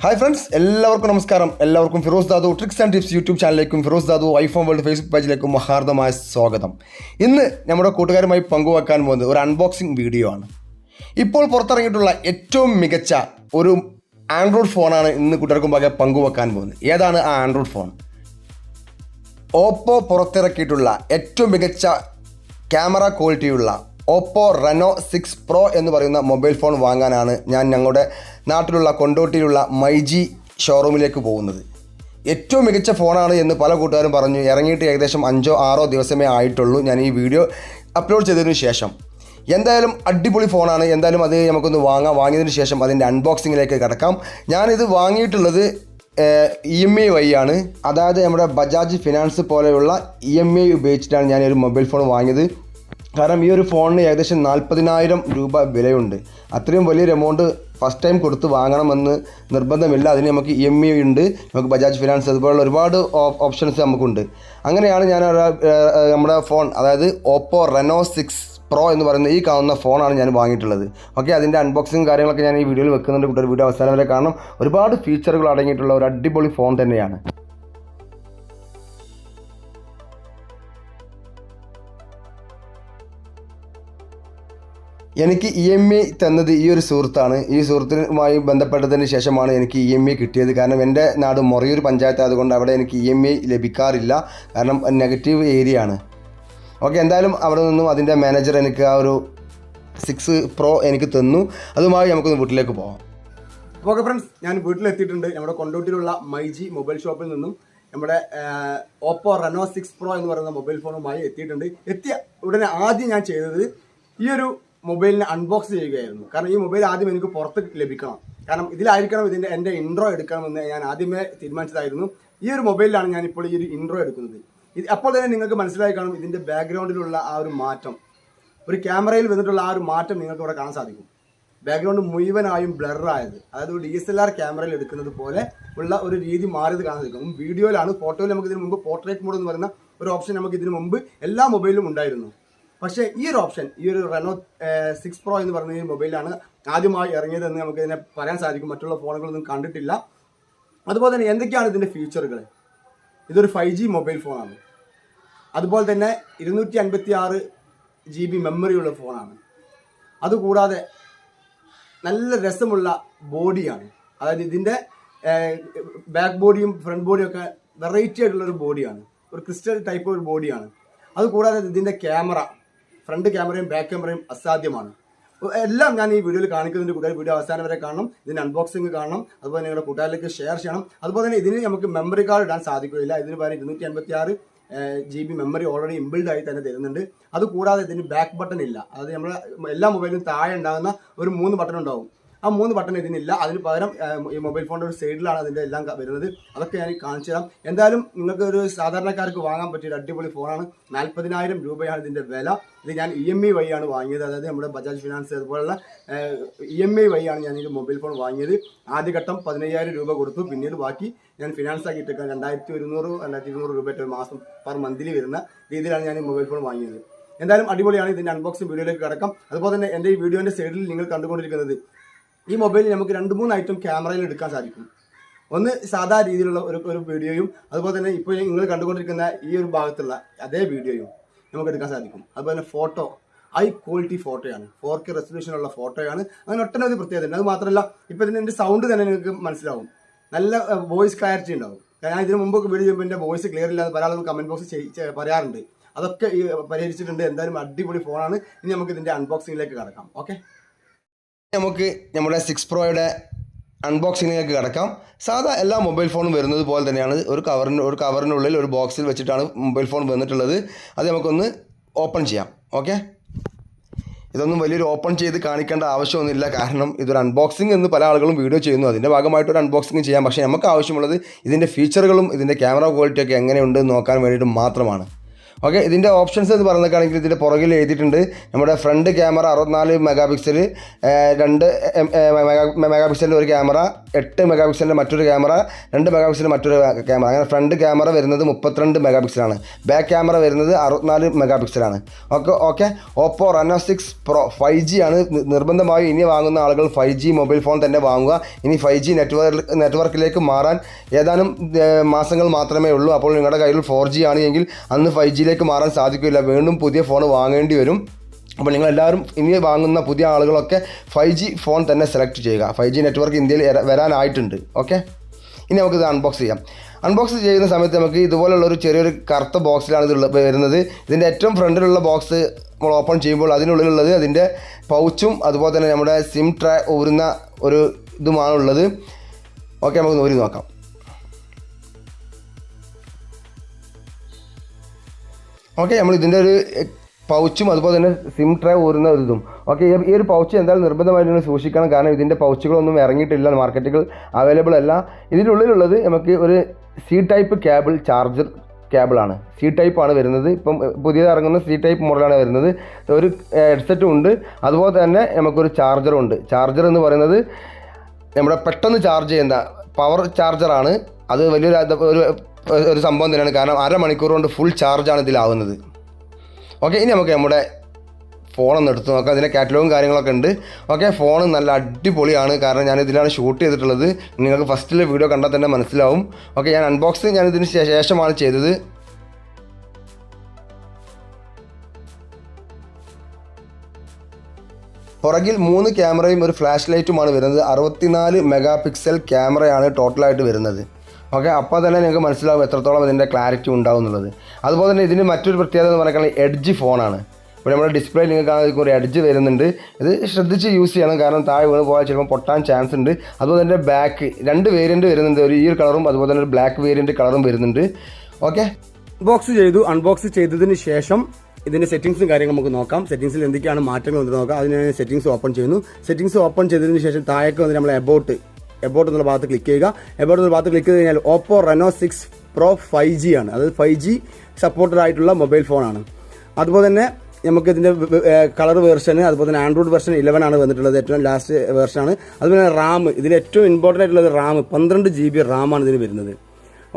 Hi friends, എല്ലാവർക്കും നമസ്കാരം. എല്ലാവർക്കും Firoz Dadu tricks and tips YouTube ചാനലിലേക്കും Firoz Dadu iPhone world Facebook പേജിലേക്കും ഹാർദമായ സ്വാഗതം. ഇന്ന് നമ്മുടെ കൂട്ടുകാരുമായി പങ്കുവെക്കാൻ പോകുന്നത് ഒരു അൺബോക്സിംഗ് വീഡിയോ ആണ്. ഇപ്പോൾ പുറത്തിറങ്ങിയിട്ടുള്ള ഏറ്റവും മികച്ച ഒരു ആൻഡ്രോയിഡ് ഫോണാണ് ഇന്ന് കൂട്ടുകാർക്കും ഭാഗം പങ്കുവെക്കാൻ പോകുന്നത്. ഏതാണ് ആ ആൻഡ്രോയിഡ് ഫോൺ? ഓപ്പോ പുറത്തിറക്കിയിട്ടുള്ള ഏറ്റവും മികച്ച ക്യാമറ ക്വാളിറ്റിയുള്ള ഓപ്പോ റെനോ 6 പ്രോ എന്ന് പറയുന്ന മൊബൈൽ ഫോൺ വാങ്ങാനാണ് ഞാൻ ഞങ്ങളുടെ നാട്ടിലുള്ള കൊണ്ടോട്ടിയിലുള്ള മൈജി ഷോറൂമിലേക്ക് പോകുന്നത്. ഏറ്റവും മികച്ച ഫോണാണ് എന്ന് പല കൂട്ടുകാരും പറഞ്ഞു. ഇറങ്ങിയിട്ട് ഏകദേശം 5-6 ദിവസമേ ആയിട്ടുള്ളൂ ഞാൻ ഈ വീഡിയോ അപ്ലോഡ് ചെയ്തതിനു ശേഷം. എന്തായാലും അടിപൊളി ഫോണാണ്. എന്തായാലും അത് നമുക്കൊന്ന് വാങ്ങിയതിന് ശേഷം അതിൻ്റെ അൺബോക്സിങ്ങിലേക്ക് കിടക്കാം. ഞാനിത് വാങ്ങിയിട്ടുള്ളത് EMI വഴിയാണ്. അതായത് നമ്മുടെ ബജാജ് ഫിനാൻസ് പോലെയുള്ള EMI ഉപയോഗിച്ചിട്ടാണ് ഞാൻ ഒരു മൊബൈൽ ഫോൺ വാങ്ങിയത്. കാരണം ഈ ഒരു ഫോണിന് ഏകദേശം 40,000 രൂപ വിലയുണ്ട്. അത്രയും വലിയൊരു എമൗണ്ട് ഫസ്റ്റ് ടൈം കൊടുത്ത് വാങ്ങണമെന്ന് നിർബന്ധമില്ല. അതിന് നമുക്ക് EMI ഉണ്ട്, നമുക്ക് ബജാജ് ഫിനാൻസ് അതുപോലുള്ള ഒരുപാട് ഓപ്ഷൻസ് നമുക്കുണ്ട്. അങ്ങനെയാണ് ഞാൻ നമ്മുടെ ഫോൺ, അതായത് ഓപ്പോ റെനോ 6 പ്രോ എന്ന് പറയുന്ന ഈ കാണുന്ന ഫോണാണ് ഞാൻ വാങ്ങിയിട്ടുള്ളത്. ഓക്കെ, അതിൻ്റെ അൺബോക്സിങ് കാര്യങ്ങളൊക്കെ ഞാൻ ഈ വീഡിയോയിൽ വെക്കുന്നുണ്ട്. കൂട്ടർ വീഡിയോ അവസാനം വരെ കാണണം. ഒരുപാട് ഫീച്ചറുകൾ അടങ്ങിയിട്ടുള്ള ഒരു അടിപൊളി ഫോൺ തന്നെയാണ്. എനിക്ക് EMI തന്നത് ഈ ഒരു സുഹൃത്താണ്. ഈ സുഹൃത്തുമായി ബന്ധപ്പെട്ടതിന് ശേഷമാണ് എനിക്ക് EMI കിട്ടിയത്. കാരണം എൻ്റെ നാട് മൊറയൂർ പഞ്ചായത്ത് ആയതുകൊണ്ട് അവിടെ എനിക്ക് EMI ലഭിക്കാറില്ല. കാരണം നെഗറ്റീവ് ഏരിയ ആണ്. ഓക്കെ, എന്തായാലും അവിടെ നിന്നും അതിൻ്റെ മാനേജർ എനിക്ക് ആ ഒരു 6 പ്രോ എനിക്ക് തന്നു. അതുമായി നമുക്കൊന്ന് വീട്ടിലേക്ക് പോകാം. ഓക്കെ ഫ്രണ്ട്സ്, ഞാൻ വീട്ടിലെത്തിയിട്ടുണ്ട്. നമ്മുടെ കൊണ്ടോട്ടിയിലുള്ള മൈജി മൊബൈൽ ഷോപ്പിൽ നിന്നും നമ്മുടെ ഓപ്പോ റെനോ 6 പ്രോ എന്ന് പറയുന്ന മൊബൈൽ ഫോണുമായി എത്തിയിട്ടുണ്ട്. എത്തിയ ഉടനെ ആദ്യം ഞാൻ ചെയ്തത് ഈ ഒരു മൊബൈലിനെ അൺബോക്സ് ചെയ്യുകയായിരുന്നു. കാരണം ഈ മൊബൈൽ ആദ്യം എനിക്ക് പുറത്ത് ലഭിക്കണം. കാരണം ഇതിലായിരിക്കണം എൻ്റെ ഇൻട്രോ എടുക്കണമെന്ന് ഞാൻ ആദ്യമേ തീരുമാനിച്ചതായിരുന്നു. ഈ ഒരു മൊബൈലിലാണ് ഞാനിപ്പോൾ ഈ ഒരു ഇൻട്രോ എടുക്കുന്നത്. അപ്പോൾ തന്നെ നിങ്ങൾക്ക് മനസ്സിലായി കാണും ഇതിൻ്റെ ബാക്ക്ഗ്രൗണ്ടിലുള്ള ആ ഒരു മാറ്റം. ഒരു ക്യാമറയിൽ വന്നിട്ടുള്ള ആ ഒരു മാറ്റം നിങ്ങൾക്ക് ഇവിടെ കാണാൻ സാധിക്കും. ബാക്ക്ഗ്രൗണ്ട് മുഴുവനായും ബ്ലറായത്, അതായത് ഒരു DSLR ക്യാമറയിൽ എടുക്കുന്നത് പോലെ ഉള്ള ഒരു രീതി മാറിയത് കാണാൻ സാധിക്കും. വീഡിയോയിലാണ്. ഫോട്ടോയിൽ നമുക്ക് ഇതിന് മുമ്പ് പോർട്രേറ്റ് മോഡ് എന്ന് പറയുന്ന ഒരു ഓപ്ഷൻ നമുക്ക് ഇതിന് മുമ്പ് എല്ലാ മൊബൈലിലും ഉണ്ടായിരുന്നു. പക്ഷേ ഈ ഒരു ഓപ്ഷൻ ഈ ഒരു റെനോ 6 പ്രോ എന്ന് പറയുന്ന ഈ മൊബൈലാണ് ആദ്യമായി ഇറങ്ങിയതെന്ന് നമുക്ക് ഇതിനെ പറയാൻ സാധിക്കും. മറ്റുള്ള ഫോണുകളൊന്നും കണ്ടിട്ടില്ല. അതുപോലെ തന്നെ എന്തൊക്കെയാണ് ഇതിൻ്റെ ഫീച്ചറുകൾ? ഇതൊരു 5G മൊബൈൽ ഫോണാണ്. അതുപോലെ തന്നെ 256 GB മെമ്മറിയുള്ള ഫോണാണ്. അതുകൂടാതെ നല്ല രസമുള്ള ബോഡിയാണ്. അതായത് ഇതിൻ്റെ ബാക്ക് ബോഡിയും ഫ്രണ്ട് ബോഡിയും ഒക്കെ വെറൈറ്റി ആയിട്ടുള്ളൊരു ബോഡിയാണ്. ഒരു ക്രിസ്റ്റൽ ടൈപ്പ് ഒരു ബോഡിയാണ്. അതുകൂടാതെ ഇതിൻ്റെ ക്യാമറ, ഫ്രണ്ട് ക്യാമറയും ബാക്ക് ക്യാമറയും അസാധ്യമാണ്. എല്ലാം ഞാൻ ഈ വീഡിയോയിൽ കാണിക്കുന്നുണ്ട്. കൂട്ടുകാർ വീഡിയോ അവസാനം വരെ കാണണം. ഇതിൻ്റെ അൺബോക്സിങ് കാണണം. അതുപോലെ നിങ്ങളുടെ കൂട്ടുകാരിലേക്ക് ഷെയർ ചെയ്യണം. അതുപോലെ തന്നെ ഇതിന് നമുക്ക് മെമ്മറി കാർഡ് ഇടാൻ സാധിക്കുകയില്ല. ഇതിന് പകരം 256 GB മെമ്മറി ഓൾറെഡി ഇൻബിൽഡ് ആയി തന്നെ തരുന്നുണ്ട്. അതുകൂടാതെ ഇതിന് ബാക്ക് ബട്ടൺ ഇല്ല. അതായത് നമ്മൾ എല്ലാ മൊബൈലിലും താഴെ ഉണ്ടാകുന്ന ഒരു 3 ബട്ടൺ ഉണ്ടാവും. ആ 3 ബട്ടൺ ഇതിനില്ല. അതിന് പകരം ഈ മൊബൈൽ ഫോണിൻ്റെ ഒരു സൈഡിലാണ് അതിൻ്റെ എല്ലാം വരുന്നത്. അതൊക്കെ ഞാൻ കാണിച്ചു തരാം. എന്തായാലും നിങ്ങൾക്ക് ഒരു സാധാരണക്കാർക്ക് വാങ്ങാൻ പറ്റിയ ഒരു അടിപൊളി ഫോണാണ്. 40,000 രൂപയാണ് ഇതിൻ്റെ വില. ഇത് ഞാൻ EMI വഴിയാണ് വാങ്ങിയത്. അതായത് നമ്മുടെ ബജാജ് ഫിനാൻസ് അതുപോലുള്ള EMI വഴിയാണ് ഞാൻ ഈ മൊബൈൽ ഫോൺ വാങ്ങിയത്. ആദ്യഘട്ടം 15,000 രൂപ കൊടുത്തു. പിന്നീട് ബാക്കി ഞാൻ ഫിനാൻസ് ആക്കിയിട്ടൊക്കെ 2,100-2,200 രൂപ ഒരു മാസം പെർ മന്ത്ലി വരുന്ന രീതിയിലാണ് ഞാൻ ഈ മൊബൈൽ ഫോൺ വാങ്ങിയത്. എന്തായാലും അടിപൊളിയാണ്. ഇതിൻ്റെ അൺബോക്സിംഗ് വീഡിയോയിലേക്ക് കിടക്കാം. അതുപോലെ തന്നെ എൻ്റെ ഈ വീഡിയോൻ്റെ സൈഡിൽ നിങ്ങൾ കണ്ടുകൊണ്ടിരിക്കുന്നത് ഈ മൊബൈലിൽ നമുക്ക് 2-3 ഐറ്റം ക്യാമറയിൽ എടുക്കാൻ സാധിക്കും. ഒന്ന് സാധാ രീതിയിലുള്ള ഒരു വീഡിയോയും, അതുപോലെ തന്നെ ഇപ്പോൾ നിങ്ങൾ കണ്ടുകൊണ്ടിരിക്കുന്ന ഈ ഒരു ഭാഗത്തുള്ള അതേ വീഡിയോയും നമുക്ക് എടുക്കാൻ സാധിക്കും. അതുപോലെ തന്നെ ഫോട്ടോ ഹൈ ക്വാളിറ്റി ഫോട്ടോയാണ്, 4K റെസൊല്യൂഷനുള്ള ഫോട്ടോയാണ്. അങ്ങനെ ഒട്ടനവധി പ്രത്യേകത ഉണ്ട്. അത് മാത്രമല്ല ഇപ്പോൾ ഇതിൻ്റെ സൗണ്ട് തന്നെ നിങ്ങൾക്ക് മനസ്സിലാവും. നല്ല വോയിസ് ക്ലാരിറ്റി ഉണ്ടാവും. ഞാൻ ഇതിന് മുമ്പൊക്കെ വീഡിയോ ചെയ്യുമ്പോൾ എൻ്റെ വോയിസ് ക്ലിയർ ഇല്ലാതെ പല ആളുകൾ കമൻറ്റ് ബോക്സ് പറയാറുണ്ട്. അതൊക്കെ പരിഹരിച്ചിട്ടുണ്ട്. എന്തായാലും അടിപൊളി ഫോണാണ്. ഇനി നമുക്ക് ഇതിൻ്റെ അൺബോക്സിങ്ങിലേക്ക് കടക്കാം. ഓക്കെ, നമുക്ക് നമ്മുടെ 6 പ്രോയുടെ അൺബോക്സിങ്ങിലേക്ക് കിടക്കാം. സാധാ എല്ലാ മൊബൈൽ ഫോണും വരുന്നത് പോലെ തന്നെയാണ്. ഒരു കവറിനുള്ളിൽ ഒരു ബോക്സിൽ വെച്ചിട്ടാണ് മൊബൈൽ ഫോൺ വന്നിട്ടുള്ളത്. അത് നമുക്കൊന്ന് ഓപ്പൺ ചെയ്യാം. ഓക്കെ, ഇതൊന്നും വലിയൊരു ഓപ്പൺ ചെയ്ത് കാണിക്കേണ്ട ആവശ്യമൊന്നുമില്ല. കാരണം ഇതൊരു അൺബോക്സിങ് എന്ന് പല ആളുകളും വീഡിയോ ചെയ്യുന്നു. അതിൻ്റെ ഭാഗമായിട്ടൊരു അൺബോക്സിങ് ചെയ്യാം. പക്ഷേ നമുക്ക് ആവശ്യമുള്ളത് ഇതിൻ്റെ ഫീച്ചറുകളും ഇതിൻ്റെ ക്യാമറ ക്വാളിറ്റിയൊക്കെ എങ്ങനെയുണ്ട് നോക്കാൻ വേണ്ടിയിട്ട് മാത്രമാണ്. ഓക്കെ, ഇതിൻ്റെ ഓപ്ഷൻസ് എന്ന് പറയുകയാണെങ്കിൽ ഇതിൻ്റെ പുറകിൽ എഴുതിയിട്ടുണ്ട്. നമ്മുടെ front camera 64 mega pixel, 2 mega പിക്സലിൻ്റെ ഒരു ക്യാമറ, 8 മെഗാ പിക്സലിൻ്റെ മറ്റൊരു ക്യാമറ, 2 മെഗാ പിക്സലിൻ്റെ മറ്റൊരു ക്യാമറ. അങ്ങനെ ഫ്രണ്ട് ക്യാമറ വരുന്നത് 32 മെഗാ പിക്സലാണ്, ബാക്ക് ക്യാമറ വരുന്നത് 64 മെഗാ പിക്സലാണ്. Okay, Oppo Reno 6 pro 5G ആണ്. നിർബന്ധമായും ഇനി വാങ്ങുന്ന ആളുകൾ 5G മൊബൈൽ ഫോൺ തന്നെ വാങ്ങുക. ഇനി 5G നെറ്റ്വർക്കിലേക്ക് മാറാൻ ഏതാനും മാസങ്ങൾ മാത്രമേ ഉള്ളൂ. അപ്പോൾ നിങ്ങളുടെ കയ്യിൽ 4G ആണ് എങ്കിൽ അന്ന് 5Gയിലേക്ക് മാറാൻ സാധിക്കില്ല, വീണ്ടും പുതിയ ഫോൺ വാങ്ങേണ്ടി വരും. അപ്പോൾ നിങ്ങളെല്ലാവരും ഇനി വാങ്ങുന്ന പുതിയ ആളുകളൊക്കെ 5G ഫോൺ തന്നെ സെലക്ട് ചെയ്യുക. 5G നെറ്റ്വർക്ക് ഇന്ത്യയിൽ വരാനായിട്ടുണ്ട്. ഓക്കെ, ഇനി നമുക്കിത് അൺബോക്സ് ചെയ്യാം. അൺബോക്സ് ചെയ്യുന്ന സമയത്ത് നമുക്ക് ഇതുപോലുള്ളൊരു ചെറിയൊരു കറുത്ത ബോക്സിലാണ് ഇത് വരുന്നത്. ഇതിൻ്റെ ഏറ്റവും ഫ്രണ്ടിലുള്ള ബോക്സ് നമ്മൾ ഓപ്പൺ ചെയ്യുമ്പോൾ അതിനുള്ളിലുള്ളത് അതിൻ്റെ പൗച്ചും അതുപോലെ തന്നെ നമ്മുടെ സിം ട്രേ ഊരുന്ന ഒരു ഇതുമാണുള്ളത്. ഓക്കെ, നമുക്ക് ഊരി നോക്കാം. ഓക്കെ, നമ്മൾ ഇതിൻ്റെ ഒരു പൗച്ചും അതുപോലെ തന്നെ സിം ട്രേ ഊരുന്ന ഒരു ഇതും. ഓക്കെ, ഈ ഒരു പൗച്ച് എന്തായാലും നിർബന്ധമായിട്ട് നിങ്ങൾ സൂക്ഷിക്കണം. കാരണം ഇതിൻ്റെ പൗച്ചുകളൊന്നും ഇറങ്ങിയിട്ടില്ല, മാർക്കറ്റുകൾ അവൈലബിൾ അല്ല. ഇതിനുള്ളിലുള്ളത് നമുക്ക് ഒരു സി ടൈപ്പ് കേബിൾ, ചാർജർ കേബിളാണ്. സി ടൈപ്പാണ് വരുന്നത്. ഇപ്പം പുതിയത് ഇറങ്ങുന്ന സി ടൈപ്പ് മോഡലാണ് വരുന്നത്. ഒരു ഹെഡ്സെറ്റും ഉണ്ട്, അതുപോലെ തന്നെ നമുക്കൊരു ചാർജറും ഉണ്ട്. ചാർജർ എന്ന് പറയുന്നത് നമ്മുടെ പെട്ടെന്ന് ചാർജ് ചെയ്യുന്ന പവർ ചാർജറാണ്. അത് വലിയൊരു സംഭവം തന്നെയാണ്. കാരണം അരമണിക്കൂർ കൊണ്ട് ഫുൾ ചാർജാണ് ഇതിലാവുന്നത്. ഓക്കെ, ഇനി നമുക്ക് നമ്മുടെ ഫോണൊന്ന് എടുത്ത് നോക്കാം. അതിൻ്റെ കാറ്റലോഗും കാര്യങ്ങളൊക്കെ ഉണ്ട്. ഓക്കെ, ഫോൺ നല്ല അടിപൊളിയാണ്. കാരണം ഞാൻ ഇതിലാണ് ഷൂട്ട് ചെയ്തിട്ടുള്ളത്. നിങ്ങൾക്ക് ഫസ്റ്റിലെ വീഡിയോ കണ്ടാൽ തന്നെ മനസ്സിലാവും. ഓക്കെ, ഞാൻ അൺബോക്സിങ് ഇതിന് ശേഷമാണ് ചെയ്തത്. പുറകിൽ 3 ക്യാമറയും ഒരു ഫ്ലാഷ് ലൈറ്റുമാണ് വരുന്നത്. 64 മെഗാ പിക്സൽ ക്യാമറയാണ് ടോട്ടലായിട്ട് വരുന്നത്. ഓക്കെ, അപ്പോൾ തന്നെ നിങ്ങൾക്ക് മനസ്സിലാവും എത്രത്തോളം ഇതിൻ്റെ ക്ലാരിറ്റി ഉണ്ടാവും എന്നുള്ളത്. അതുപോലെ തന്നെ ഇതിന് മറ്റൊരു പ്രത്യേകത എന്ന് പറയുന്നത് എഡ്ജ് ഫോണാണ്. ഇപ്പോൾ നമ്മുടെ ഡിസ്പ്ലേ നിങ്ങൾക്ക് കാണാൻ ഒരു എഡ്ജ് വരുന്നുണ്ട്. ഇത് ശ്രദ്ധിച്ച് യൂസ് ചെയ്യണം, കാരണം താഴെ വീണ് പോയാൽ ചിലപ്പോൾ പൊട്ടാൻ ചാൻസ് ഉണ്ട്. അതുപോലെ തന്നെ ബാക്ക് 2 വേരിയൻറ്റ് വരുന്നുണ്ട്, ഒരു ഈ കളറും അതുപോലെ തന്നെ ഒരു ബ്ലാക്ക് വേരിയൻറ്റ് കളറും വരുന്നുണ്ട്. ഓക്കെ, അൺബോക്സ് ചെയ്തതിന് ശേഷം ഇതിൻ്റെ സെറ്റിംഗ്സും കാര്യങ്ങൾ നമുക്ക് നോക്കാം. സെറ്റിംഗ്സിൽ എന്തൊക്കെയാണ് മാറ്റങ്ങൾ വന്നിട്ട് നോക്കാം. അതിന് സെറ്റിംഗ്സ് ഓപ്പൺ ചെയ്യുന്നു. സെറ്റിംഗ്സ് ഓപ്പൺ ചെയ്തതിന് ശേഷം താഴേക്ക് വന്ന് നമ്മൾ എബൌട്ട് എന്നുള്ള ഭാഗത്ത് ക്ലിക്ക് ചെയ്യുക. എബൌട്ട് എന്നുള്ള ഭാഗത്ത് ക്ലിക്ക് ചെയ്ത് കഴിഞ്ഞാൽ ഓപ്പോ റെനോ 6 പ്രോ 5G ആണ്. അത് 5G സപ്പോർട്ടഡ് ആയിട്ടുള്ള മൊബൈൽ ഫോണാണ്. അതുപോലെ തന്നെ നമുക്ക് ഇതിൻ്റെ കളർ വേർഷൻ, അതുപോലെ തന്നെ ആൻഡ്രോയിഡ് വെർഷൻ 11 ആണ് വന്നിട്ടുള്ളത്, ഏറ്റവും ലാസ്റ്റ് വേർഷനാണ്. അതുപോലെ തന്നെ റാം, ഇതിൽ ഏറ്റവും ഇമ്പോർട്ടൻ്റ് ആയിട്ടുള്ളത് റാം, 12 GB റാമാണ് ഇതിന് വരുന്നത്.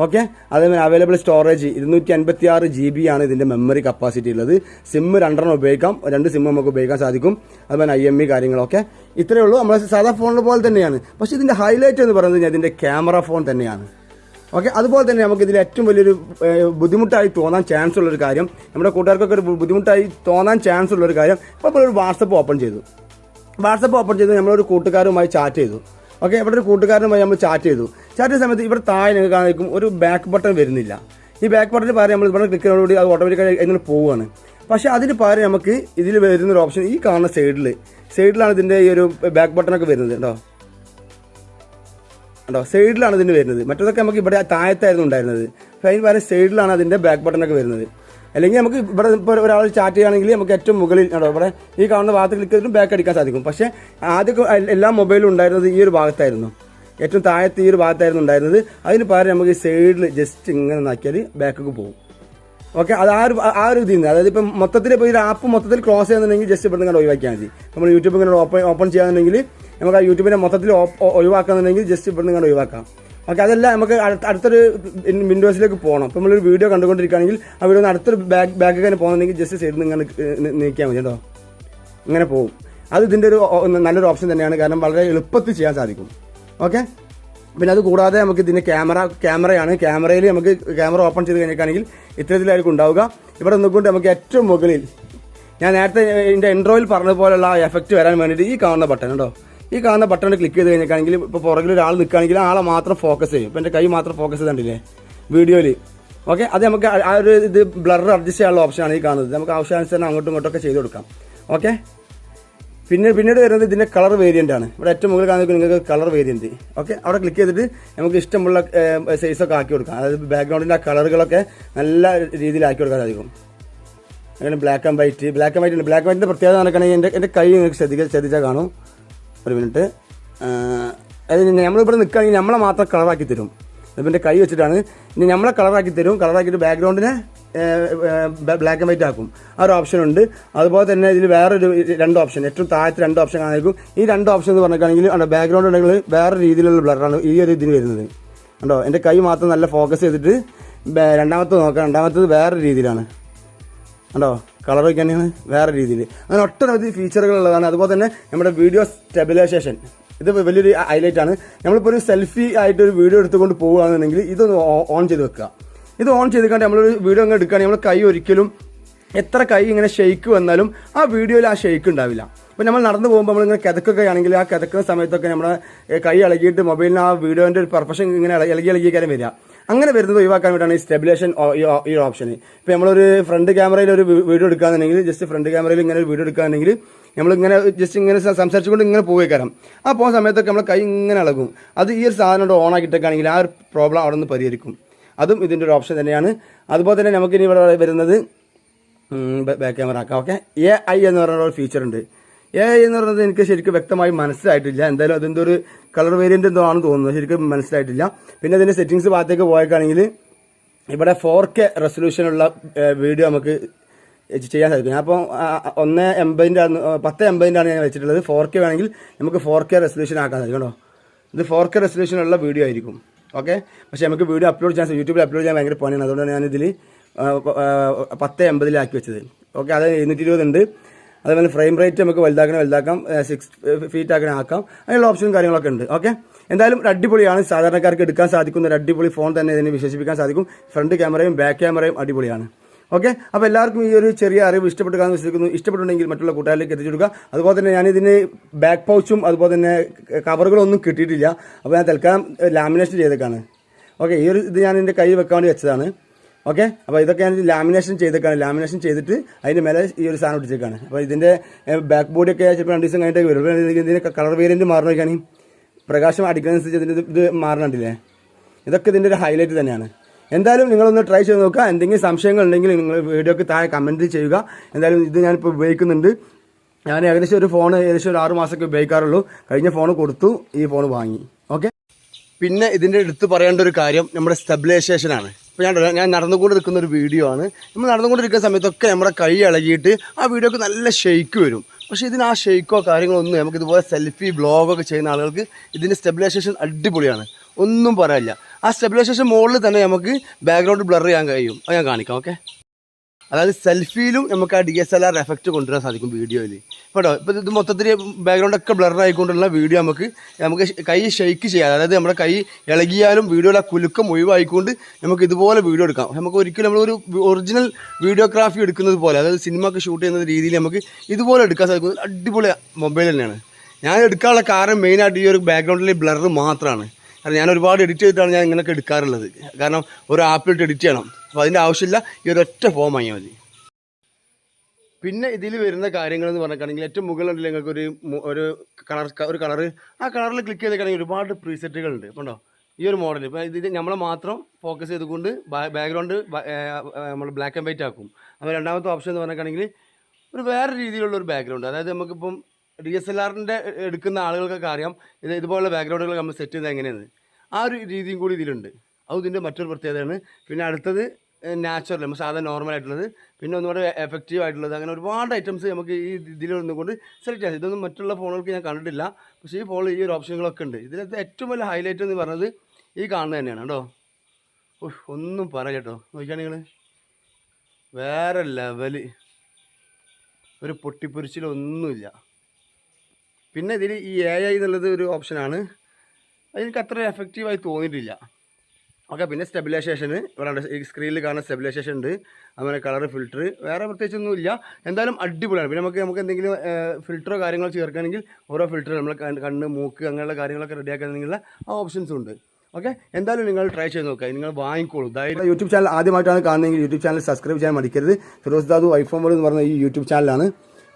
ഓക്കെ, അതേപോലെ അവൈലബിൾ സ്റ്റോറേജ് 256 GB ആണ് ഇതിൻ്റെ മെമ്മറി കപ്പാസിറ്റി ഉള്ളത്. സിം 2 ഉപയോഗിക്കാം, 2 സിം നമുക്ക് ഉപയോഗിക്കാൻ സാധിക്കും. അതുപോലെ IME കാര്യങ്ങളൊക്കെ ഇത്രയേ ഉള്ളൂ. നമ്മൾ സാധാ ഫോണിനെ പോലെ തന്നെയാണ്. പക്ഷേ ഇതിൻ്റെ ഹൈലൈറ്റ് എന്ന് പറയുന്നത് ഇതിൻ്റെ ക്യാമറ ഫോൺ തന്നെയാണ്. ഓക്കെ, അതുപോലെ തന്നെ നമുക്ക് ഇതിൽ ഏറ്റവും വലിയൊരു ബുദ്ധിമുട്ടായി തോന്നാൻ ചാൻസ് ഉള്ളൊരു കാര്യം, നമ്മുടെ കൂട്ടുകാർക്കൊക്കെ ഒരു ബുദ്ധിമുട്ടായി തോന്നാൻ ചാൻസ് ഉള്ളൊരു കാര്യം, ഇപ്പോൾ നമ്മളൊരു വാട്സപ്പ് ഓപ്പൺ ചെയ്തു. നമ്മളൊരു കൂട്ടുകാരുമായി ചാറ്റ് ചെയ്തു. ഓക്കെ, ഇവിടെ ഒരു കൂട്ടുകാരനുമായി നമ്മൾ ചാറ്റ് ചെയ്ത സമയത്ത് ഇവിടെ താഴെ നിങ്ങൾക്ക് കാണിക്കും ഒരു ബാക്ക് ബട്ടൺ വരുന്നില്ല. ഈ ബാക്ക് ബട്ടണിന് പകരം നമ്മൾ ഇവിടെ ക്ലിക്ക് ചെയ്യുന്നതോടുകൂടി അത് ഓട്ടോമാറ്റിക്കായി ഇങ്ങനെ പോവുകയാണ്. പക്ഷേ അതിന് പകരം നമുക്ക് ഇതിൽ വരുന്നൊരു ഓപ്ഷൻ ഈ കാണുന്ന സൈഡിലാണ് ഇതിൻ്റെ ഈ ഒരു ബാക്ക് ബട്ടണൊക്കെ വരുന്നത്. കേട്ടോ, സൈഡിലാണ് ഇതിന് വരുന്നത്. മറ്റൊക്കെ നമുക്ക് ഇവിടെ താഴത്തായിരുന്നു ഉണ്ടായിരുന്നത്. അതിന് പകരം സൈഡിലാണ് അതിൻ്റെ ബാക്ക് ബട്ടണൊക്കെ വരുന്നത്. അല്ലെങ്കിൽ നമുക്ക് ഇവിടെ ഇപ്പോൾ ഒരാൾ ചാറ്റ് ചെയ്യുകയാണെങ്കിൽ നമുക്ക് ഏറ്റവും മുകളിൽ ഇവിടെ ഈ കാണുന്ന ഭാഗത്ത് ക്ലിക്ക് ചെയ്തിട്ടും ബാക്ക് അടിക്കാൻ സാധിക്കും. പക്ഷേ ആദ്യം എല്ലാ മൊബൈലും ഉണ്ടായിരുന്നത് ഈ ഒരു ഭാഗത്തായിരുന്നു, ഏറ്റവും താഴത്ത് ഈ ഒരു ഭാഗത്തായിരുന്നു ഉണ്ടായിരുന്നത്. അതിന് പകരം നമുക്ക് ഈ സൈഡിൽ ജസ്റ്റ് ഇങ്ങനെ നോക്കിയാൽ ബാക്കൊക്കെ പോകും. ഓക്കെ, അത് ആ ഒരു ഇതിൽ നിന്ന്, അതായത് ഇപ്പം മൊത്തത്തിൽ ഇപ്പോൾ ഈ ആപ്പ് മൊത്തത്തിൽ ക്ലോസ് ചെയ്യുന്നുണ്ടെങ്കിൽ ജസ്റ്റ് ഇവിടെ നിന്ന് ഒഴിവാക്കിയാൽ മതി. നമ്മൾ യൂട്യൂബ് ഇങ്ങനെ ഓപ്പൺ ചെയ്യാന്നുണ്ടെങ്കിൽ നമുക്ക് ആ യൂട്യൂബിനെ മൊത്തത്തിൽ ഒഴിവാക്കാന്നുണ്ടെങ്കിൽ ജസ്റ്റ് ഇവിടെ നിന്ന് ഒഴിവാക്കാം. ഓക്കെ, അതല്ല നമുക്ക് അടുത്തൊരു വിൻഡോസിലേക്ക് പോകണം. അപ്പോൾ നമ്മളൊരു വീഡിയോ കണ്ടുകൊണ്ടിരിക്കുകയാണെങ്കിൽ ആ വീഡിയോ അടുത്തൊരു ബാക്ക് തന്നെ പോകുന്നുണ്ടെങ്കിൽ ജസ്റ്റ് സൈഡിൽ നിന്ന് ഇങ്ങനെ നീക്കിയാൽ മതി. കേട്ടോ, ഇങ്ങനെ പോകും. അത് ഇതിൻ്റെ ഒരു നല്ലൊരു ഓപ്ഷൻ തന്നെയാണ്, കാരണം വളരെ എളുപ്പത്തിൽ ചെയ്യാൻ സാധിക്കും. ഓക്കെ, പിന്നെ അത് കൂടാതെ നമുക്ക് ഇതിൻ്റെ ക്യാമറയാണ്. ക്യാമറയിൽ നമുക്ക് ക്യാമറ ഓപ്പൺ ചെയ്ത് കഴിഞ്ഞിട്ടാണെങ്കിൽ ഇത്തരത്തിലായിരിക്കും ഉണ്ടാവുക. ഇവിടെ നിന്നുകൊണ്ട് നമുക്ക് ഏറ്റവും മുകളിൽ ഞാൻ നേരത്തെ എൻ്റെ ഇൻട്രോയിൽ പറഞ്ഞതുപോലുള്ള എഫക്റ്റ് വരാൻ വേണ്ടിയിട്ട് ഈ കാണുന്ന ബട്ടൺ ഉണ്ടോ, ഈ കാണുന്ന ബട്ടൺ ക്ലിക്ക് ചെയ്ത് കഴിഞ്ഞിട്ടാണെങ്കിൽ ഇപ്പോൾ പുറകിൽ ഒരാൾ നിൽക്കുകയാണെങ്കിൽ ആളെ മാത്രം ഫോക്കസ് ചെയ്യും. ഇപ്പോൾ എൻ്റെ കൈ മാത്രം ഫോക്കസ് ചെയ്തിട്ടില്ലേ വീഡിയോയിൽ. ഓക്കെ, അത് നമുക്ക് ആ ഒരു ഇത് ബ്ലർ അഡ്ജസ്റ്റ് ചെയ്യാനുള്ള ഓപ്ഷനാണ് ഈ കാണുന്നത്. നമുക്ക് ആവശ്യാനുസരണം അങ്ങോട്ടും ഇങ്ങോട്ടൊക്കെ ചെയ്ത് കൊടുക്കാം. ഓക്കെ, പിന്നീട് വരുന്നത് ഇതിൻ്റെ കളർ വേരിയൻ്റ് ആണ്. ഇവിടെ ഏറ്റവും മുകളിൽ കാണുന്നത് നിങ്ങൾക്ക് കളർ വേരിയൻറ്റ്. ഓക്കെ, അവിടെ ക്ലിക്ക് ചെയ്തിട്ട് നമുക്ക് ഇഷ്ടമുള്ള സൈസൊക്കെ ആക്കി കൊടുക്കാം. അതായത് ബാക്ക്ഗ്രൗണ്ടിൻ്റെ ആ കളറുകളൊക്കെ നല്ല രീതിയിൽ ആക്കി കൊടുക്കാൻ സാധിക്കും. അങ്ങനെ ബ്ലാക്ക് ആൻഡ് വൈറ്റ് ഉണ്ട്. ബ്ലാക്ക് ആൻഡ് വൈറ്റിൻ്റെ പ്രത്യേകത നടക്കണമെങ്കിൽ എൻ്റെ കൈ നിങ്ങൾക്ക് ശ്രദ്ധിച്ചാൽ കാണും. ഒരു മിനിറ്റ്, അതായത് നമ്മളിവിടെ നിൽക്കുകയാണെങ്കിൽ നമ്മളെ മാത്രം കളറാക്കി തരും. ഇതിൻ്റെ കൈ വെച്ചിട്ടാണ് ഇനി നമ്മളെ കളറാക്കി തരും. കളറാക്കിയിട്ട് ബാക്ക്ഗ്രൗണ്ടിനെ ബ്ലാക്ക് ആൻഡ് വൈറ്റ് ആക്കും. ആ ഒരു ഓപ്ഷൻ ഉണ്ട്. അതുപോലെ തന്നെ ഇതിൽ വേറൊരു 2 ഓപ്ഷൻ, ഏറ്റവും താഴത്തെ 2 ഓപ്ഷൻ കാണിക്കും. ഈ 2 ഓപ്ഷൻ എന്ന് പറഞ്ഞിട്ടാണെങ്കിൽ ബാക്ക്ഗ്രൗണ്ട് ഉണ്ടെങ്കിൽ വേറെ രീതിയിലുള്ള ബ്ലറാണ് ഈ ഒരു ഇതിന് വരുന്നത്. കണ്ടോ, എൻ്റെ കൈ മാത്രം നല്ല ഫോക്കസ് ചെയ്തിട്ട് രണ്ടാമത്തത് നോക്കാം. രണ്ടാമത്തത് വേറെ രീതിയിലാണ്. കണ്ടോ, കളർ വയ്ക്കാനാണ് വേറെ രീതിയിൽ. അങ്ങനെ ഒട്ടനവധി ഫീച്ചറുകൾ ഉള്ളതാണ്. അതുപോലെ തന്നെ നമ്മുടെ വീഡിയോ സ്റ്റെബിലൈസേഷൻ, ഇത് വലിയൊരു ഹൈലൈറ്റ് ആണ്. നമ്മളിപ്പോൾ ഒരു സെൽഫി ആയിട്ട് ഒരു വീഡിയോ എടുത്തുകൊണ്ട് പോകുകയാണെന്നുണ്ടെങ്കിൽ ഇതൊന്ന് ഓൺ ചെയ്ത് വെക്കുക. ഇത് ഓൺ ചെയ്തിട്ട് നമ്മളൊരു വീഡിയോ അങ്ങ് എടുക്കുകയാണെങ്കിൽ നമ്മൾ കൈ ഒരിക്കലും എത്ര കൈ ഇങ്ങനെ ഷെയ്ക്ക് വന്നാലും ആ വീഡിയോയിൽ ആ ഷെയ്ക്ക് ഉണ്ടാവില്ല. അപ്പോൾ നമ്മൾ നടന്നു പോകുമ്പോൾ നമ്മളിങ്ങനെ കിതക്കൊക്കെ ആണെങ്കിൽ ആ കിതക്കുന്ന സമയത്തൊക്കെ നമ്മുടെ കൈ ഇളകിയിട്ട് മൊബൈലിന് ആ വീഡിയോൻ്റെ ഒരു പെർഫെക്ഷൻ ഇങ്ങനെ ഇളകിക്കാനും വരിക. അങ്ങനെ വരുന്നത് ഒഴിവാക്കാൻ വേണ്ടിയാണ് ഈ സ്റ്റെബിലേഷൻ ഈ ഓപ്ഷൻ. ഇപ്പോൾ നമ്മളൊരു ഫ്രണ്ട് ക്യാമറയിൽ ഒരു വീഡിയോ എടുക്കുകയാണെന്നുണ്ടെങ്കിൽ, ജസ്റ്റ് ഫ്രണ്ട് ക്യാമറയിൽ ഇങ്ങനെ ഒരു വീഡിയോ എടുക്കുകയാണെങ്കിൽ നമ്മളിങ്ങനെ ജസ്റ്റ് ഇങ്ങനെ സംസാരിച്ചുകൊണ്ട് ഇങ്ങനെ പോയിക്കാരം. ആ പോകുന്ന സമയത്തൊക്കെ നമ്മൾ കൈ ഇങ്ങനെ ഇളകും. അത് ഈ ഒരു സാധനം ഓൺ ആക്കിയിട്ടൊക്കെയാണെങ്കിൽ ആ ഒരു പ്രോബ്ലം അവിടെ നിന്ന് പരിഹരിക്കും. അതും ഇതിൻ്റെ ഒരു ഓപ്ഷൻ തന്നെയാണ്. അതുപോലെ തന്നെ നമുക്കിനി ഇവിടെ വരുന്നത് ബാക്ക് ക്യാമറ ആക്കാം. ഓക്കെ, AI എന്ന് പറയുന്ന ഒരു ഫീച്ചർ ഉണ്ട്. AI എന്ന് പറയുന്നത് എനിക്ക് ശരിക്കും വ്യക്തമായി മനസ്സിലായിട്ടില്ല. എന്തായാലും അതിൻ്റെ ഒരു കളർ വേരിയൻ്റ് എന്തോ ആണെന്ന് തോന്നുന്നത്, ശരിക്കും മനസ്സിലായിട്ടില്ല. പിന്നെ അതിൻ്റെ സെറ്റിങ്സ് ഭാഗത്തേക്ക് പോയേക്കാണെങ്കിൽ ഇവിടെ 4K റെസൊല്യൂഷനുള്ള വീഡിയോ നമുക്ക് ചെയ്യാൻ സാധിക്കും. ഞാൻ അപ്പോൾ 1080 ഞാൻ വെച്ചിട്ടുള്ളത്. 4K വേണമെങ്കിൽ നമുക്ക് 4K റെസൊല്യൂഷൻ ആക്കാൻ സാധിക്കും. കേട്ടോ, ഇത് 4K റെസൊല്യൂഷനുള്ള വീഡിയോ ആയിരിക്കും. ഓക്കെ, പക്ഷേ നമുക്ക് വീഡിയോ അപ്ലോഡ് ചെയ്യാൻ, യൂട്യൂബിൽ അപ്ലോഡ് ചെയ്യാൻ ഭയങ്കര പണിയാണ്. അതുകൊണ്ടാണ് ഞാനിതിൽ 1080 വെച്ചത്. ഓക്കെ, അത് 220 ഉണ്ട്. അതേപോലെ ഫ്രെയിം റേറ്റ് നമുക്ക് വലുതാക്കാം, 6 ഫീറ്റ് ആക്കാം. അതിനുള്ള ഓപ്ഷനും കാര്യങ്ങളൊക്കെ ഉണ്ട്. ഓക്കെ, എന്തായാലും ഒരു അടിപൊളിയാണ്. സാധാരണക്കാർക്ക് എടുക്കാൻ സാധിക്കുന്ന ഒരു അടിപൊളി ഫോൺ തന്നെ ഇതിനെ വിശേഷിപ്പിക്കാൻ സാധിക്കും. ഫ്രണ്ട് ക്യാമറയും ബാക്ക് ക്യാമറയും അടിപൊളിയാണ്. ഓക്കെ, അപ്പോൾ എല്ലാവർക്കും ഈ ഒരു ചെറിയ അറിവ് ഇഷ്ടപ്പെട്ട് കാണാൻ വിശ്വസിക്കുന്നു. ഇഷ്ടപ്പെട്ടുണ്ടെങ്കിൽ മറ്റുള്ള കൂട്ടുകാരിലേക്ക് എത്തിച്ചു കൊടുക്കുക. അതുപോലെ തന്നെ ഞാനിതിന് ബാക്ക് പൗച്ചും അതുപോലെ തന്നെ കവറുകളൊന്നും കിട്ടിയിട്ടില്ല. അപ്പോൾ ഞാൻ തൽക്കാലം ലാമിനേഷൻ ചെയ്തേക്കാണ്. ഓക്കെ, ഈ ഒരു ഇത് ഞാൻ എൻ്റെ കയ്യിൽ വെക്കാൻ വേണ്ടി വെച്ചതാണ്. ഓക്കെ, അപ്പോൾ ഇതൊക്കെ ഞാൻ ലാമിനേഷൻ ചെയ്തേക്കാണ്. ലാമിനേഷൻ ചെയ്തിട്ട് അതിൻ്റെ മേലെ ഈ ഒരു സാധനം ഇട്ടിച്ചേക്കാണ്. അപ്പോൾ ഇതിൻ്റെ ബാക്ക് ബോഡിയൊക്കെ ചിലപ്പോൾ 2 ദിവസം കഴിഞ്ഞിട്ടൊക്കെ വരും. ഇതിൻ്റെ കളർ വേരിയൻറ്റ് മാറണമെങ്കിൽ പ്രകാശം അടിക്കുന്നതനുസരിച്ച് ഇതിൻ്റെ ഇത് മാറണുണ്ടല്ലേ. ഇതൊക്കെ ഇതിൻ്റെ ഒരു ഹൈലൈറ്റ് തന്നെയാണ്. എന്തായാലും നിങ്ങളൊന്ന് ട്രൈ ചെയ്ത് നോക്കുക. എന്തെങ്കിലും സംശയങ്ങൾ ഉണ്ടെങ്കിൽ നിങ്ങൾ വീഡിയോക്ക് താഴെ കമൻറ്റ് ചെയ്യുക. എന്തായാലും ഇത് ഞാനിപ്പോൾ ഉപയോഗിക്കുന്നുണ്ട്. ഞാൻ ഏകദേശം ഒരു 6 മാസമൊക്കെ ഉപയോഗിക്കാറുള്ളൂ. കഴിഞ്ഞ ഫോൺ കൊടുത്തു, ഈ ഫോൺ വാങ്ങി. ഓക്കെ, പിന്നെ ഇതിൻ്റെ എടുത്ത് പറയേണ്ട ഒരു കാര്യം നമ്മുടെ സ്റ്റെബിലൈസേഷനാണ്. ഇപ്പോൾ ഞാൻ നടന്നുകൊണ്ടിരിക്കുന്ന ഒരു വീഡിയോ ആണ്. നമ്മൾ നടന്നുകൊണ്ടിരിക്കുന്ന സമയത്തൊക്കെ നമ്മുടെ കൈ ഇളകിയിട്ട് ആ വീഡിയോക്ക് നല്ല ഷെയ്ക്ക് വരും. പക്ഷേ ഇതിന് ആ ഷെയ്ക്കോ കാര്യങ്ങളൊന്നും നമുക്ക് ഇതുപോലെ സെൽഫി വ്ളോഗൊക്കെ ചെയ്യുന്ന ആളുകൾക്ക് ഇതിൻ്റെ സ്റ്റെബിലൈസേഷൻ അടിപൊളിയാണ്, ഒന്നും പറയാനില്ല. ആ സ്റ്റെബിലൈസേഷൻ മോഡിൽ തന്നെ നമുക്ക് ബാക്ക്ഗ്രൗണ്ട് ബ്ലർ ചെയ്യാൻ കഴിയും. അത് ഞാൻ കാണിക്കാം. ഓക്കെ, അതായത് സെൽഫിയിലും നമുക്ക് ആ DSLR എഫക്റ്റ് കൊണ്ടുവരാൻ സാധിക്കും വീഡിയോയിൽ. കേട്ടോ, ഇപ്പോൾ ഇത് മൊത്തത്തിൽ ബാക്ക്ഗ്രൗണ്ടൊക്കെ ബ്ലർ ആയിക്കൊണ്ടുള്ള വീഡിയോ നമുക്ക് കൈ ഷെയ്ക്ക് ചെയ്യാം. അതായത് നമ്മുടെ കൈ ഇളകിയാലും വീഡിയോയിലെ കുലുക്കം ഒഴിവായിക്കൊണ്ട് നമുക്ക് ഇതുപോലെ വീഡിയോ എടുക്കാം. നമുക്ക് ഒരിക്കലും നമ്മളൊരു ഒറിജിനൽ വീഡിയോഗ്രാഫി എടുക്കുന്നത് പോലെ, അതായത് സിനിമ ഒക്കെ ഷൂട്ട് ചെയ്യുന്ന രീതിയിൽ നമുക്ക് ഇതുപോലെ എടുക്കാൻ സാധിക്കുന്നത് അടിപൊളി മൊബൈൽ തന്നെയാണ്. ഞാൻ എടുക്കാനുള്ള കാരണം മെയിനായിട്ട് ഈ ഒരു ബാക്ക്ഗ്രൗണ്ടിലെ ബ്ലർ മാത്രമാണ്. കാരണം ഞാൻ ഒരുപാട് എഡിറ്റ് ചെയ്തിട്ടാണ് ഞാൻ ഇങ്ങനെയൊക്കെ എടുക്കാറുള്ളത്. കാരണം ഒരു ആപ്പിലിട്ട് എഡിറ്റ് ചെയ്യണം. അപ്പോൾ അതിൻ്റെ ആവശ്യമില്ല, ഈ ഒരൊറ്റ ഫോം വാങ്ങിയാൽ മതി. പിന്നെ ഇതിൽ വരുന്ന കാര്യങ്ങൾ എന്ന് പറഞ്ഞിട്ടുണ്ടെങ്കിൽ ഏറ്റവും മുകളിലുണ്ടെങ്കിൽ നിങ്ങൾക്ക് ഒരു കളറ് ആ കളറിൽ ക്ലിക്ക് ചെയ്തിട്ടാണെങ്കിൽ ഒരുപാട് പ്രീസെറ്റുകളുണ്ട്. കണ്ടോ, ഈ ഒരു മോഡൽ. ഇപ്പോൾ ഇത് നമ്മളെ മാത്രം ഫോക്കസ് ചെയ്തുകൊണ്ട് ബാക്ക്ഗ്രൗണ്ട് നമ്മൾ ബ്ലാക്ക് ആൻഡ് വൈറ്റ് ആക്കും. അപ്പോൾ രണ്ടാമത്തെ ഓപ്ഷൻ എന്ന് പറഞ്ഞിട്ടുണ്ടെങ്കിൽ ഒരു വേറെ രീതിയിലുള്ള ഒരു ബാക്ക്ഗ്രൗണ്ട്. അതായത് നമുക്കിപ്പം DSLRൻ്റെ എടുക്കുന്ന ആളുകൾക്കൊക്കെ അറിയാം ഇതുപോലുള്ള ബാക്ക്ഗ്രൗണ്ടുകൾ നമ്മൾ സെറ്റ് ചെയ്ത് എങ്ങനെയാണ്. ആ ഒരു രീതിയും കൂടി ഇതിലുണ്ട്. അത് ഇതിൻ്റെ മറ്റൊരു പ്രത്യേകതയാണ്. പിന്നെ അടുത്തത് നാച്ചുറൽ, നമ്മൾ സാധാരണ നോർമലായിട്ടുള്ളത്, പിന്നെ ഒന്നുകൂടെ എഫക്റ്റീവ് ആയിട്ടുള്ളത്, അങ്ങനെ ഒരുപാട് ഐറ്റംസ് നമുക്ക് ഈ ഇതിലൊന്നും കൊണ്ട് സെലക്ട് ചെയ്യാം. ഇതൊന്നും മറ്റുള്ള ഫോണുകൾക്ക് ഞാൻ കണ്ടിട്ടില്ല. പക്ഷേ ഈ ഫോണിൽ ഈ ഒരു ഓപ്ഷനുകളൊക്കെ ഉണ്ട്. ഇതിനകത്ത് ഏറ്റവും വലിയ ഹൈലൈറ്റ് എന്ന് പറഞ്ഞത് ഈ കാണുന്നത് തന്നെയാണ്. കേട്ടോ, ഒന്നും പറയാം കേട്ടോ. നോക്കിയാൽ നിങ്ങൾ വേറെ ലെവല്, ഒരു പൊട്ടിപ്പൊരിച്ചിലൊന്നുമില്ല. പിന്നെ ഇതിൽ ഈ AI എന്നുള്ളത് ഒരു ഓപ്ഷനാണ്. അതെനിക്ക് അത്ര എഫക്റ്റീവായി തോന്നിയിട്ടില്ല. ഓക്കെ, പിന്നെ സ്റ്റെബിലൈസേഷന് ഇവിടെ ഈ സ്ക്രീനിൽ കാണുന്ന സ്റ്റെബിലൈസേഷൻ ഉണ്ട്. അതുപോലെ കളർ ഫിൽറ്റർ, വേറെ പ്രത്യേകിച്ചൊന്നുമില്ല. എന്തായാലും അടിപൊളിയാണ്. പിന്നെ നമുക്ക് എന്തെങ്കിലും ഫിൽറ്ററോ കാര്യങ്ങളോ ചേർക്കുകയാണെങ്കിൽ ഓരോ ഫിൽറ്റർ നമ്മൾ കണ്ണ്, മൂക്ക് അങ്ങനെയുള്ള കാര്യങ്ങളൊക്കെ റെഡിയാക്കാനുള്ള ആ ഓപ്ഷൻസും ഉണ്ട്. ഓക്കെ, എന്തായാലും നിങ്ങൾ ട്രൈ ചെയ്ത് നോക്കുക, നിങ്ങൾ വാങ്ങിക്കോളൂ. അതായത് യൂട്യൂബ് ചാനൽ ആദ്യമായിട്ടാണ് കാണുന്നതെങ്കിൽ യൂട്യൂബ് ചാനൽ സബ്സ്ക്രൈബ് ചെയ്യാൻ മടിക്കരുത്. ഫിറോസ് ദാദു ഐഫോൺ വേൾഡ് എന്ന് പറഞ്ഞ ഈ യൂട്യൂബ് ചാനലാണ്.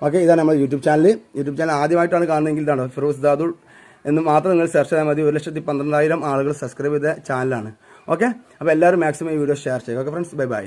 ഓക്കെ, ഇതാണ് നമ്മുടെ യൂട്യൂബ് ചാനൽ ആദ്യമായിട്ടാണ് കാണുന്നതെങ്കിൽ ഇതാണ് ഫിറോസ് ദാദു എന്ന് മാത്രം നിങ്ങൾ സെർച്ച് ചെയ്താൽ മതി. 1,12,000 ആളുകൾ സബ്സ്ക്രൈബ് ചെയ്ത ചാനലാണ്. ഓക്കെ, അപ്പോൾ എല്ലാവരും മാക്സിമം ഈ വീഡിയോ ഷെയർ ചെയ്യുക. Okay friends, bye bye.